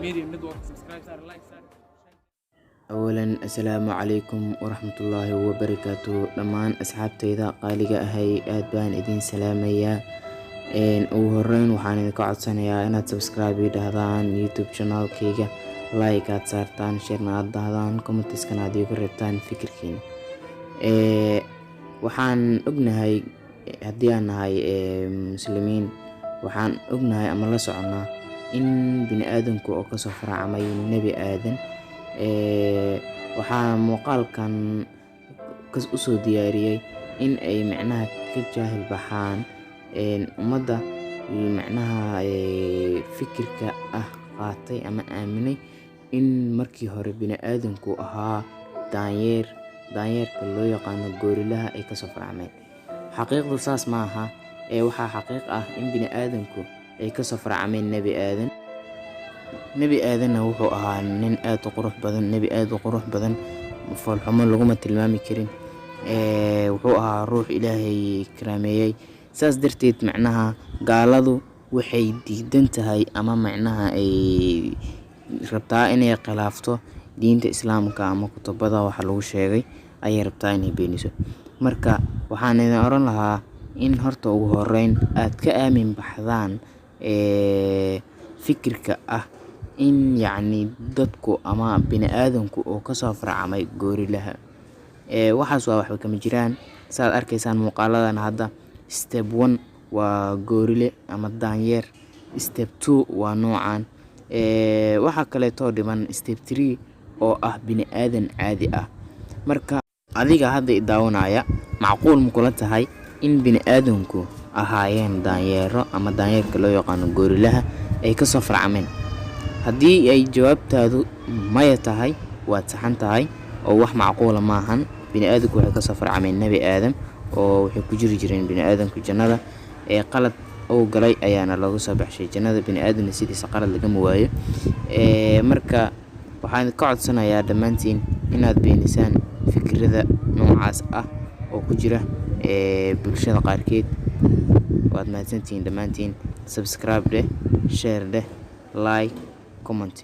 media network subscribe sar like sar أولا السلام عليكم ورحمة الله وبركاته دمان أصحابتيدا qaaliga ahay aad baan idin salaamayaa ugu horeyn waxaan idinka codsanayaa inaad subscribe dhahdaan YouTube channel-kayga like aad saartaan share aad dhahdaan comments-kana aad igu reebtaan fikirkiina waxaan ognahay haddii aan nahay muslimiin waxaan ognahay ama la soconaa in bini'aadanku oo ka soo faracmay nebi aadan waxaa muuqaalkan u soo diyaariyay in ay macnaha ka jaahil baxaan ummadda macnaha fikirka ah qaatay ama aaminay in markii hore bini'aadanku ahaa daanyeerka loo yaqaano goorilaha ay kasoo faracmeen. xaqiiqdu saas ma aha waxaa xaqiiq ah in bini'aadanku ay kasoo faracmeen nebi aadanna wuxuu ahaa nin aad u qurux badan foolxumo laguma tilmaami karin wuxuu ahaa ruux ilaahay karaameeyey. saas darteed macnaha gaaladu waxay diidan tahay ama macnaha ay rabtaa inay khilaafto diinta islaamka ama kutubada waxa lagu sheegay ayay rabtaa inay beeniso. marka waxaan idin oran lahaa in horta ugu horeyn aad ka aamin baxdaan fikirka ah in yacni dadku ama bini'aadanku oo kasoo farcamay goorilaha waxaas waa waxba kama jiraan. saad arkaysaan muuqaaladan hadda step 1 waa goorile ama daanyeer, step 2 waa noocan waxa kaleeto dhiman step 3 oo ah bini'aadan caadi ah. marka adiga hadda i daawanaya macquul ma kula tahay in bini'aadanku ahaayeen daanyeero ama daanyeerka loo yaqaano goorilaha ay kasoo farcameen? haddii ay jawaabtaadu maya tahay waad saxan tahay oo wax macquula maahan. bini'aadanku waxay kasoo farcameen nebi aadam oo waxay ku jiri jireen bini'aadanku jannada qalad uu galay ayaana lagu soo baxshay jannada. bini'aadanna sidiisa qalad lagama waayo. marka waxaan ka codsanayaa dhammaantiin inaad beenisaan fikrada noocaas ah oo ku jira bulshada qaarkeed. waad mahadsantihiin dhammaantiin. subscribe share like comment.